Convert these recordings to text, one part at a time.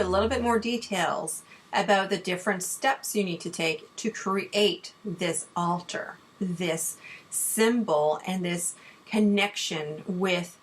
little bit more details about the different steps you need to take to create this altar, this symbol, and this connection with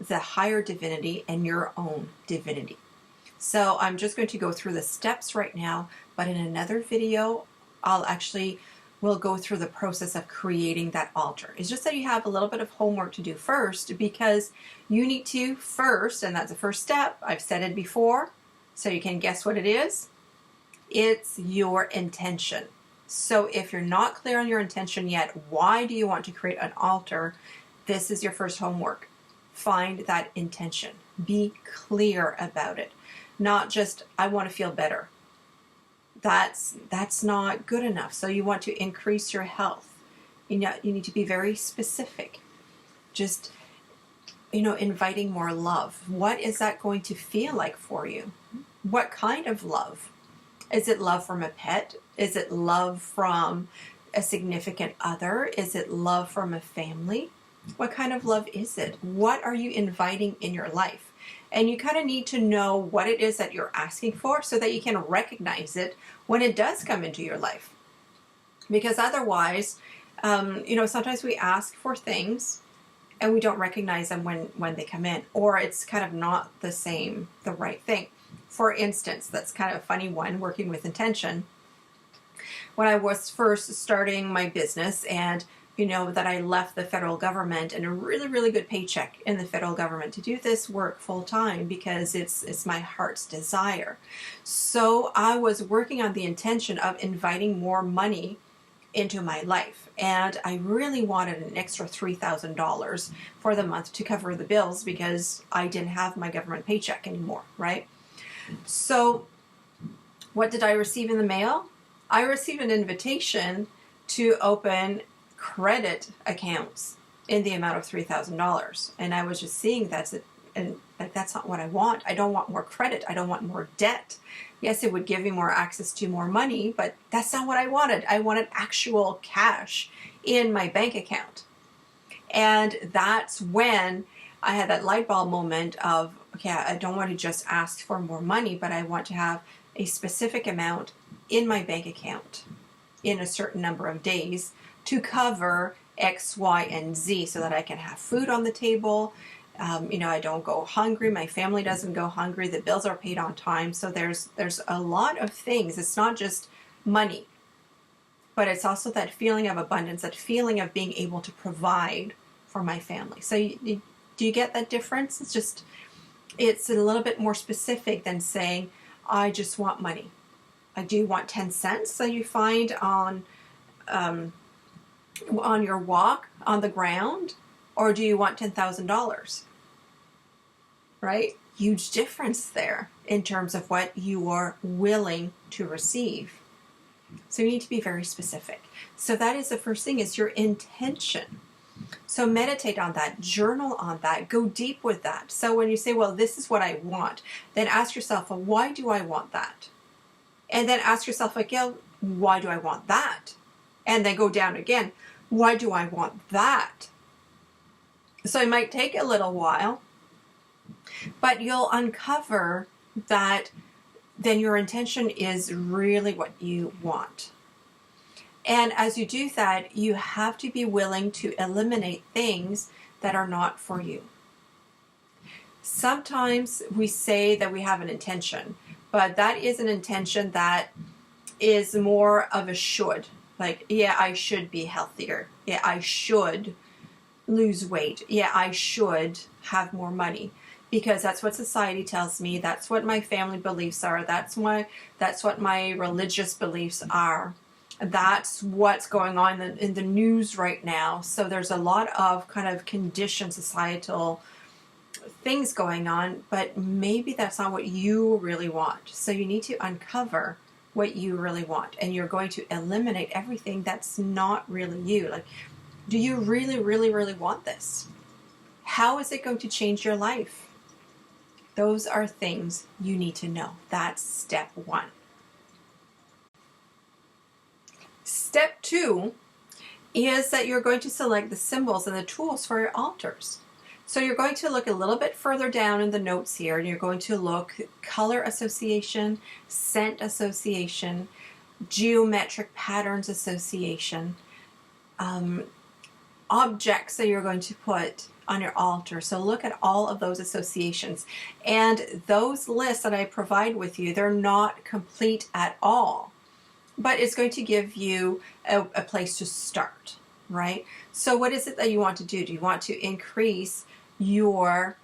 the higher divinity and your own divinity. So I'm just going to go through the steps right now, but in another video, we'll go through the process of creating that altar. It's just that you have a little bit of homework to do first, because you need to first, and that's the first step, I've said it before, so you can guess what it is. It's your intention. So if you're not clear on your intention yet, why do you want to create an altar? This is your first homework. Find that intention. Be clear about it. Not just, I want to feel better. That's not good enough. So you want to increase your health. You need to be very specific. Just, inviting more love. What is that going to feel like for you? What kind of love? Is it love from a pet? Is it love from a significant other? Is it love from a family? What kind of love is it? What are you inviting in your life? And you kind of need to know what it is that you're asking for so that you can recognize it when it does come into your life. Because otherwise, sometimes we ask for things and we don't recognize them when they come in, or it's kind of not the right thing. For instance, that's kind of a funny one, working with intention. When I was first starting my business, and that I left the federal government and a really, really good paycheck in the federal government to do this work full time, because it's my heart's desire. So I was working on the intention of inviting more money into my life. And I really wanted an extra $3,000 for the month to cover the bills, because I didn't have my government paycheck anymore, right? So what did I receive in the mail? I received an invitation to open credit accounts in the amount of $3,000. And I was just seeing that's not what I want. I don't want more credit. I don't want more debt. Yes, it would give me more access to more money, but that's not what I wanted. I wanted actual cash in my bank account. And that's when I had that light bulb moment of, okay, I don't want to just ask for more money, but I want to have a specific amount in my bank account in a certain number of days to cover X, Y, and Z, so that I can have food on the table. I don't go hungry. My family doesn't go hungry. The bills are paid on time. So there's a lot of things. It's not just money, but it's also that feeling of abundance, that feeling of being able to provide for my family. So do you get that difference? It's a little bit more specific than saying, I just want money. I do want 10 cents. So you find on your walk on the ground, or do you want $10,000? Right? Huge difference there in terms of what you are willing to receive. So you need to be very specific. So that is the first thing, is your intention. So meditate on that, journal on that, go deep with that. So when you say, well, this is what I want, then ask yourself, well, why do I want that? And then ask yourself again, why do I want that? And then go down again, why do I want that? So it might take a little while, but you'll uncover that then your intention is really what you want. And as you do that, you have to be willing to eliminate things that are not for you. Sometimes we say that we have an intention, but that is an intention that is more of a should. Like, yeah, I should be healthier. Yeah, I should lose weight. Yeah, I should have more money, because that's what society tells me. That's what my family beliefs are. That's what my religious beliefs are. That's what's going on in the news right now. So there's a lot of kind of conditioned societal things going on, but maybe that's not what you really want. So you need to uncover what you really want, and you're going to eliminate everything that's not really you. Like, do you really, really, really want this? How is it going to change your life? Those are things you need to know. That's step one. Step two is that you're going to select the symbols and the tools for your altars. So you're going to look a little bit further down in the notes here, and you're going to look color association, scent association, geometric patterns association, objects that you're going to put on your altar. So look at all of those associations. And those lists that I provide with you, they're not complete at all, but it's going to give you a place to start, right? So what is it that you want to do? Do you want to increase your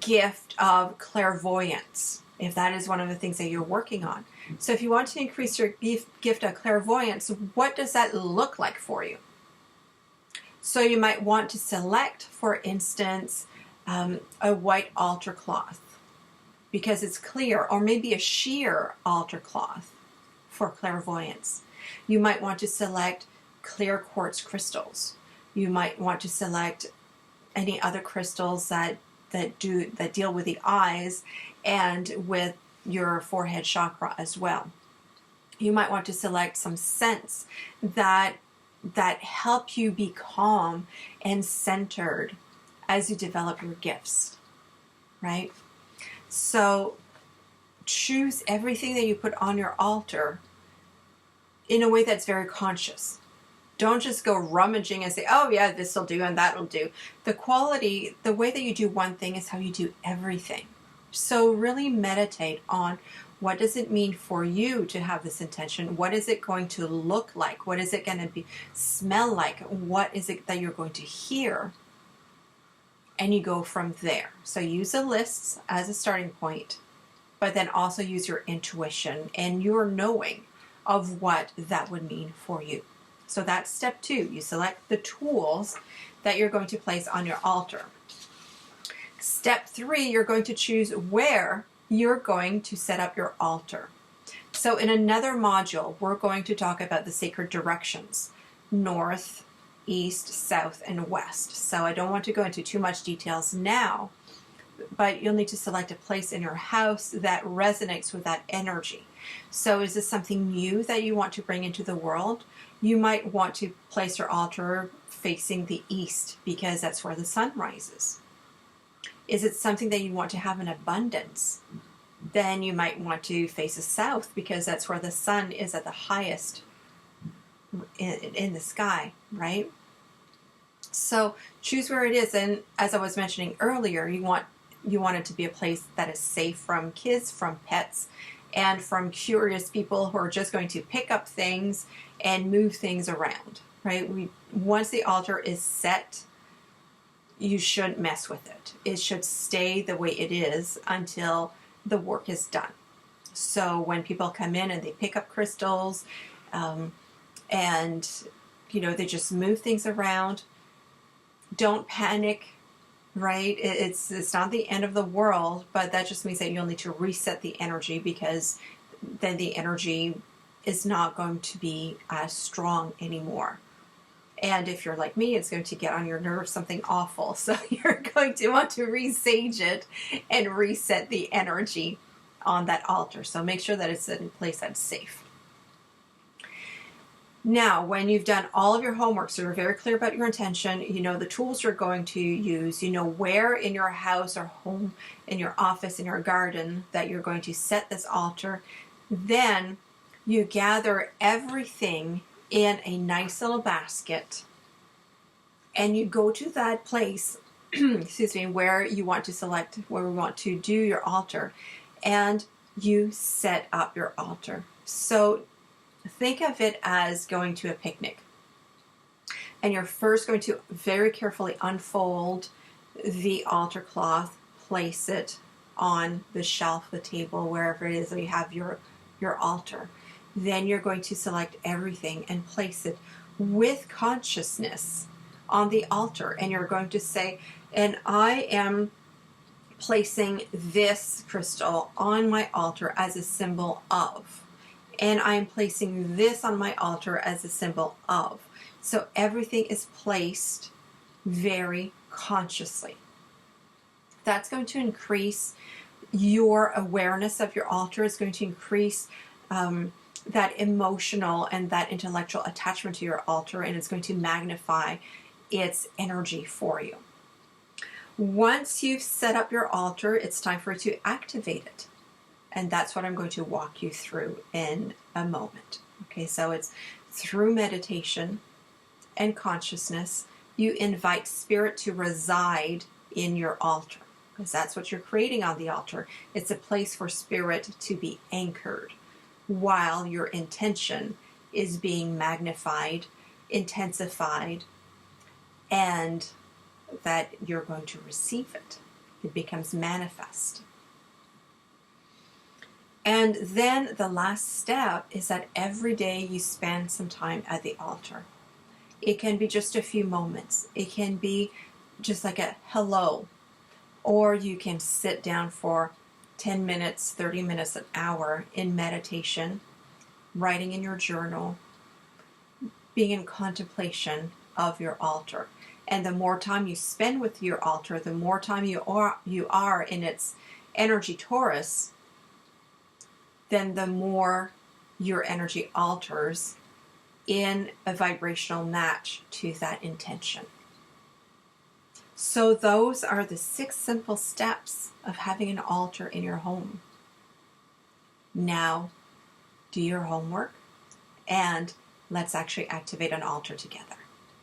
gift of clairvoyance, if that is one of the things that you're working on? So if you want to increase your gift of clairvoyance, what does that look like for you? So you might want to select, for instance, a white altar cloth because it's clear, or maybe a sheer altar cloth for clairvoyance. You might want to select clear quartz crystals. You might want to select any other crystals that deal with the eyes and with your forehead chakra as well. You might want to select some scents that help you be calm and centered as you develop your gifts, right? So choose everything that you put on your altar in a way that's very conscious. Don't just go rummaging and say, oh yeah, this will do and that will do. The way that you do one thing is how you do everything. So really meditate on, what does it mean for you to have this intention? What is it going to look like? What is it going to smell like? What is it that you're going to hear? And you go from there. So use the lists as a starting point, but then also use your intuition and your knowing of what that would mean for you. So that's step 2. You select the tools that you're going to place on your altar. Step 3, you're going to choose where you're going to set up your altar. So in another module, we're going to talk about the sacred directions: north, east, south, and west. So I don't want to go into too much details now, but you'll need to select a place in your house that resonates with that energy. So is this something new that you want to bring into the world? You might want to place your altar facing the east because that's where the sun rises. Is it something that you want to have in abundance? Then you might want to face the south because that's where the sun is at the highest in the sky, right? So choose where it is. And as I was mentioning earlier, you want it to be a place that is safe from kids, from pets, and from curious people who are just going to pick up things and move things around, right? Once the altar is set, you shouldn't mess with it. It should stay the way it is until the work is done. So when people come in and they pick up crystals, and they just move things around, don't panic, right? It's not the end of the world, but that just means that you'll need to reset the energy, because then the energy is not going to be as strong anymore. And if you're like me, it's going to get on your nerves, something awful. So you're going to want to resage it and reset the energy on that altar. So make sure that it's in a place that's safe. Now, when you've done all of your homework, so you're very clear about your intention, you know the tools you're going to use, you know where in your house or home, in your office, in your garden, that you're going to set this altar, then you gather everything in a nice little basket, and you go to that place where you want to select, where we want to do your altar, and you set up your altar. So think of it as going to a picnic, and you're first going to very carefully unfold the altar cloth, place it on the shelf, the table, wherever it is that you have your altar. Then you're going to select everything and place it with consciousness on the altar. And you're going to say, and I am placing this crystal on my altar as a symbol of. And I'm placing this on my altar as a symbol of. So everything is placed very consciously. That's going to increase your awareness of your altar. It's going to increase that emotional and that intellectual attachment to your altar, and it's going to magnify its energy for you. Once you've set up your altar, it's time for it to activate it. And that's what I'm going to walk you through in a moment. Okay, so it's through meditation and consciousness, you invite spirit to reside in your altar, because that's what you're creating on the altar. It's a place for spirit to be anchored while your intention is being magnified, intensified, and that you're going to receive it. It becomes manifest. And then the last step is that every day you spend some time at the altar. It can be just a few moments. It can be just like a hello. Or you can sit down for 10 minutes, 30 minutes, an hour in meditation, writing in your journal, being in contemplation of your altar. And the more time you spend with your altar, the more time you are in its energy torus, then the more your energy alters in a vibrational match to that intention. So those are the 6 simple steps of having an altar in your home. Now, do your homework and let's actually activate an altar together.